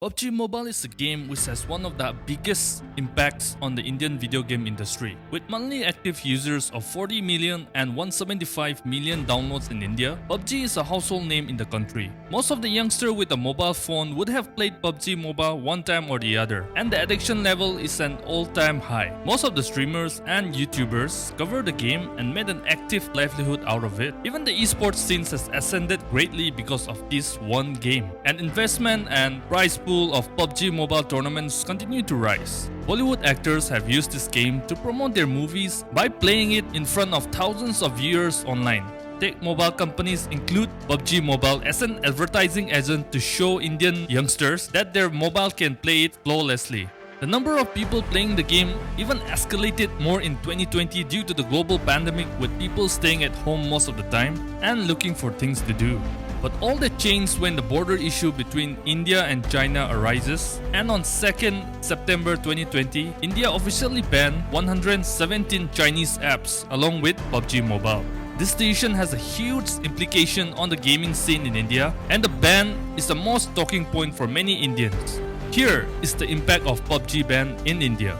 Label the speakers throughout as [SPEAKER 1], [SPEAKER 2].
[SPEAKER 1] PUBG Mobile is a game which has one of the biggest impacts on the Indian video game industry. With monthly active users of 40 million and 175 million downloads in India, PUBG is a household name in the country. Most of the youngsters with a mobile phone would have played PUBG Mobile one time or the other, and the addiction level is an all-time high. Most of the streamers and YouTubers cover the game and made an active livelihood out of it. Even the esports scene has ascended greatly because of this one game. And investment and prize pool of PUBG Mobile tournaments continue to rise. Bollywood actors have used this game to promote their movies by playing it in front of thousands of viewers online. Tech mobile companies include PUBG Mobile as an advertising agent to show Indian youngsters that their mobile can play it flawlessly. The number of people playing the game even escalated more in 2020 due to the global pandemic, with people staying at home most of the time and looking for things to do. But all that changed when the border issue between India and China arises, and on 2nd September 2020, India officially banned 117 Chinese apps along with PUBG Mobile. This decision has a huge implication on the gaming scene in India, and the ban is the most talking point for many Indians. Here is the impact of PUBG ban in India.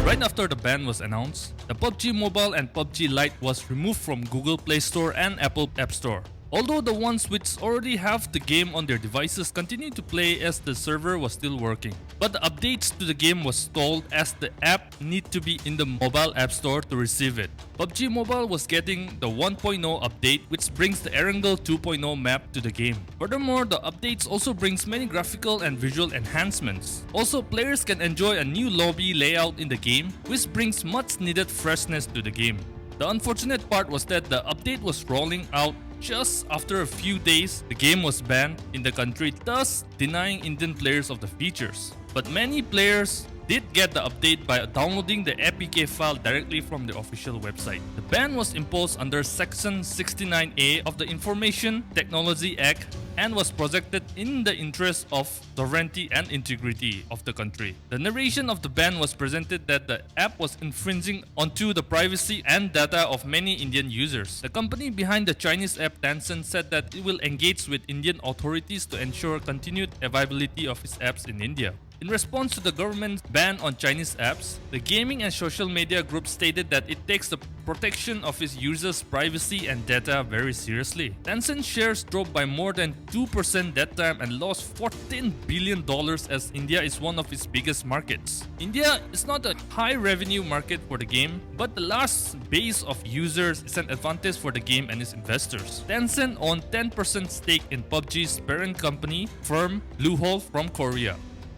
[SPEAKER 1] Right after the ban was announced, the PUBG Mobile and PUBG Lite was removed from Google Play Store and Apple App Store. Although the ones which already have the game on their devices continue to play as the server was still working. But the updates to the game was stalled as the app need to be in the mobile app store to receive it. PUBG Mobile was getting the 1.0 update, which brings the Erangel 2.0 map to the game. Furthermore, the updates also brings many graphical and visual enhancements. Also, players can enjoy a new lobby layout in the game, which brings much needed freshness to the game. The unfortunate part was that the update was rolling out just after a few days. The game was banned in the country, thus denying Indian players of the features. But many players did get the update by downloading the APK file directly from the official website. The ban was imposed under Section 69A of the Information Technology Act and was projected in the interest of sovereignty and integrity of the country. The narration of the ban was presented that the app was infringing onto the privacy and data of many Indian users. The company behind the Chinese app, Tencent, said that it will engage with Indian authorities to ensure continued availability of its apps in India. In response to the government's ban on Chinese apps, the gaming and social media group stated that it takes the protection of its users' privacy and data very seriously. Tencent shares dropped by more than 2% that time and lost $14 billion as India is one of its biggest markets. India is not a high revenue market for the game, but the large base of users is an advantage for the game and its investors. Tencent owned 10% stake in PUBG's parent company, firm Bluehole from Korea.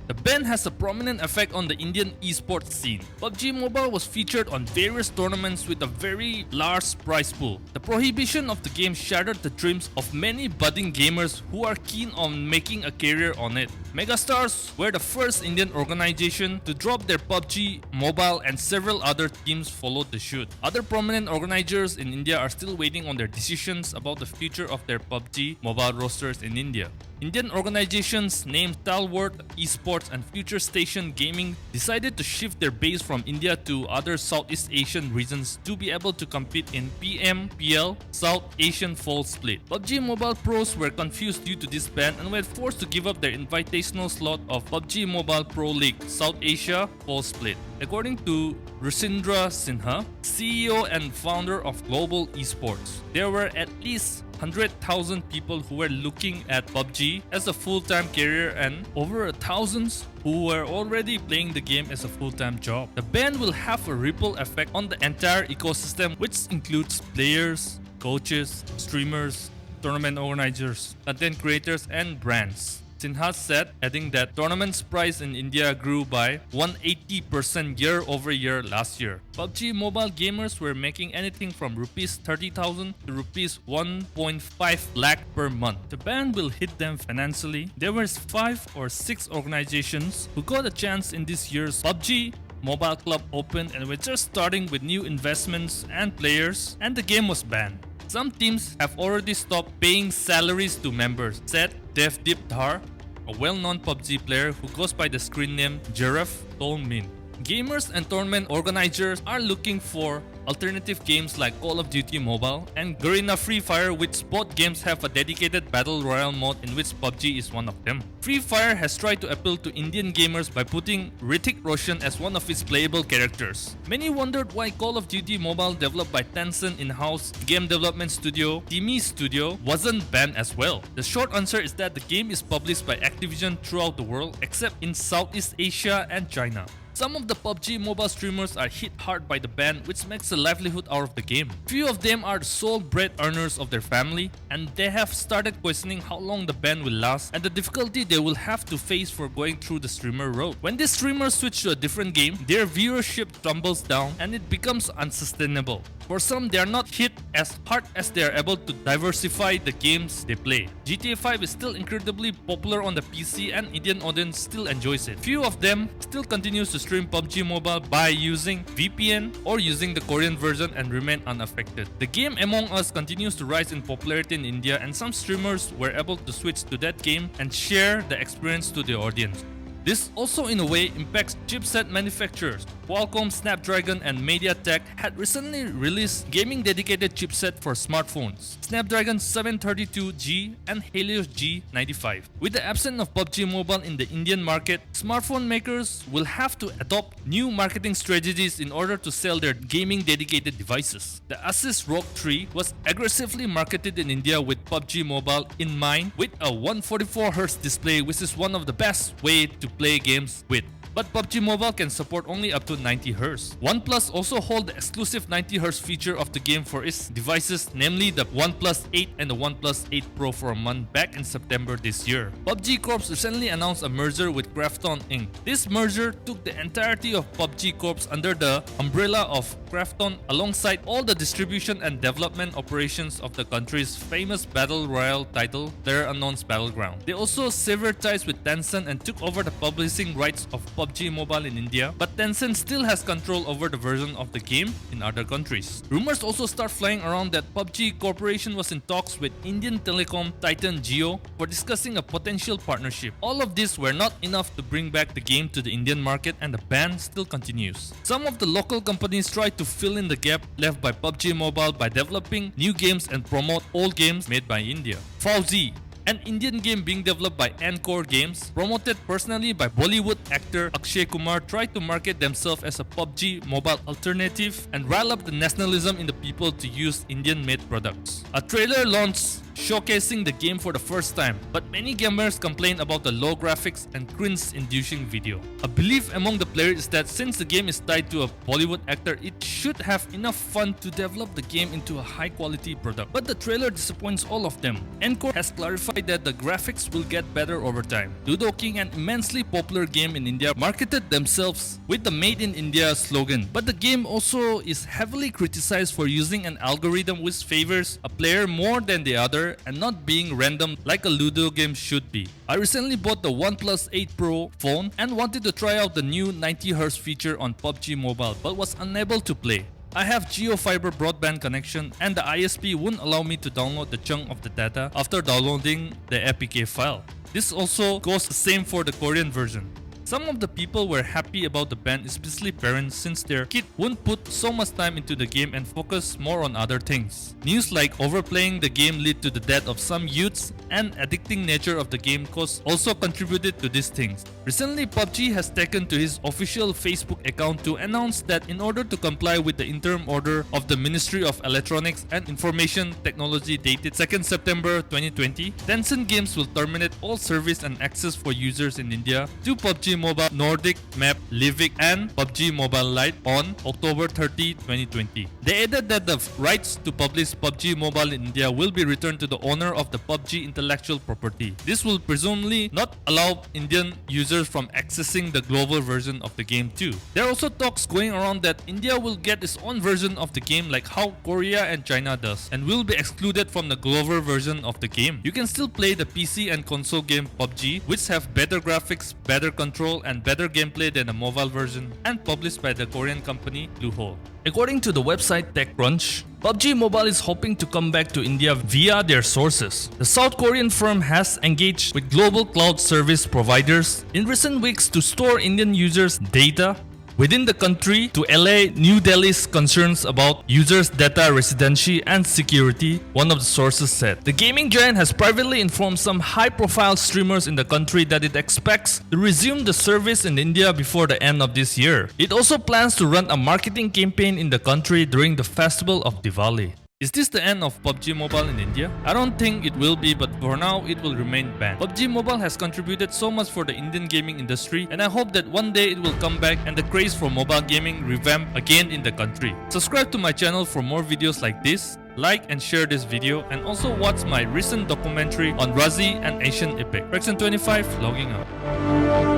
[SPEAKER 1] The ban has a prominent effect on the Indian esports scene. PUBG Mobile was featured on various tournaments with a very large prize pool. The prohibition of the game shattered the dreams of many budding gamers who are keen on making a career on it. Megastars were the first Indian organization to drop their PUBG Mobile, and several other teams followed the suit. Other prominent organizers in India are still waiting on their decisions about the future of their PUBG Mobile rosters in India. Indian organizations named Stalwart Esports and Future Station Gaming decided to shift their base from India to other Southeast Asian regions to be able to compete in PMPL South Asian Fall Split. PUBG Mobile pros were confused due to this ban and were forced to give up their invitational slot of PUBG Mobile Pro League South Asia Fall Split. According to Rusindra Sinha, CEO and founder of Global Esports, there were at least 100,000 people who were looking at PUBG as a full-time career and over 1,000 who were already playing the game as a full-time job. The ban will have a ripple effect on the entire ecosystem, which includes players, coaches, streamers, tournament organizers, content creators, and brands. Sinha said, adding that tournaments price in India grew by 180% year over year last year. PUBG Mobile gamers were making anything from Rs 30,000 to Rs 1.5 lakh per month. The ban will hit them financially. There were 5 or 6 organizations who got a chance in this year's PUBG Mobile Club Open and were just starting with new investments and players, and the game was banned. Some teams have already stopped paying salaries to members, said Devdeep Dhar, a well-known PUBG player who goes by the screen name Giraffe told me. Gamers and tournament organizers are looking for alternative games like Call of Duty Mobile and Garena Free Fire, which both games have a dedicated battle royale mode in which PUBG is one of them. Free Fire has tried to appeal to Indian gamers by putting Hrithik Roshan as one of its playable characters. Many wondered why Call of Duty Mobile, developed by Tencent in-house game development studio Timi Studio, wasn't banned as well. The short answer is that the game is published by Activision throughout the world except in Southeast Asia and China. Some of the PUBG Mobile streamers are hit hard by the ban, which makes a livelihood out of the game. Few of them are the sole bread earners of their family, and they have started questioning how long the ban will last and the difficulty they will have to face for going through the streamer road. When these streamers switch to a different game, their viewership tumbles down and it becomes unsustainable. For some, they are not hit as hard as they are able to diversify the games they play. GTA 5 is still incredibly popular on the PC and Indian audience still enjoys it. Few of them still continues to stream PUBG Mobile by using VPN or using the Korean version and remain unaffected. The game Among Us continues to rise in popularity in India, and some streamers were able to switch to that game and share the experience to the audience. This also in a way impacts chipset manufacturers. Qualcomm, Snapdragon and MediaTek had recently released gaming dedicated chipset for smartphones, Snapdragon 732G and Helios G95. With the absence of PUBG Mobile in the Indian market, smartphone makers will have to adopt new marketing strategies in order to sell their gaming dedicated devices. The Asus ROG 3 was aggressively marketed in India with PUBG Mobile in mind, with a 144Hz display, which is one of the best way to play games with. But PUBG Mobile can support only up to 90Hz. OnePlus also holds the exclusive 90Hz feature of the game for its devices, namely the OnePlus 8 and the OnePlus 8 Pro for a month back in September this year. PUBG Corp recently announced a merger with Krafton Inc. This merger took the entirety of PUBG Corp under the umbrella of Krafton, alongside all the distribution and development operations of the country's famous battle royale title, PlayerUnknown's Battleground. They also severed ties with Tencent and took over the publishing rights of PUBG Mobile in India, but Tencent still has control over the version of the game in other countries. Rumors also start flying around that PUBG Corporation was in talks with Indian telecom titan Jio for discussing a potential partnership. All of these were not enough to bring back the game to the Indian market, and the ban still continues. Some of the local companies try to fill in the gap left by PUBG Mobile by developing new games and promote old games made by India. Fauzi, an Indian game being developed by Encore Games, promoted personally by Bollywood actor Akshay Kumar, tried to market themselves as a PUBG Mobile alternative and rile up the nationalism in the people to use Indian-made products. A trailer launched showcasing the game for the first time, but many gamers complain about the low graphics and cringe-inducing video. A belief among the players is that since the game is tied to a Bollywood actor, it should have enough fun to develop the game into a high-quality product. But the trailer disappoints all of them. Encore has clarified that the graphics will get better over time. Ludo King, an immensely popular game in India, marketed themselves with the Made in India slogan, but the game also is heavily criticized for using an algorithm which favors a player more than the other and not being random like a Ludo game should be. I recently bought the OnePlus 8 Pro phone and wanted to try out the new 90Hz feature on PUBG Mobile, but was unable to play. I have GeoFiber broadband connection and the ISP wouldn't allow me to download the chunk of the data after downloading the APK file. This also goes the same for the Korean version. Some of the people were happy about the ban, especially parents, since their kid wouldn't put so much time into the game and focus more on other things. News like overplaying the game lead to the death of some youths and addicting nature of the game also contributed to these things. Recently, PUBG has taken to his official Facebook account to announce that in order to comply with the interim order of the Ministry of Electronics and Information Technology dated 2nd September 2020, Tencent Games will terminate all service and access for users in India to PUBG Mobile, Nordic, Map, Livik and PUBG Mobile Lite on October 30, 2020. They added that the rights to publish PUBG Mobile in India will be returned to the owner of the PUBG intellectual property. This will presumably not allow Indian users from accessing the global version of the game too. There are also talks going around that India will get its own version of the game like how Korea and China does, and will be excluded from the global version of the game. You can still play the PC and console game PUBG, which have better graphics, better control and better gameplay than the mobile version, and published by the Korean company Bluehole. According to the website TechCrunch, PUBG Mobile is hoping to come back to India via their sources. The South Korean firm has engaged with global cloud service providers in recent weeks to store Indian users' data within the country to allay New Delhi's concerns about users' data residency and security, one of the sources said. The gaming giant has privately informed some high-profile streamers in the country that it expects to resume the service in India before the end of this year. It also plans to run a marketing campaign in the country during the festival of Diwali. Is this the end of PUBG Mobile in India? I don't think it will be, but for now it will remain banned. PUBG Mobile has contributed so much for the Indian gaming industry, and I hope that one day it will come back and the craze for mobile gaming revamp again in the country. Subscribe to my channel for more videos like this, like and share this video, and also watch my recent documentary on Razi and Asian Epic. Fraction 25 logging out.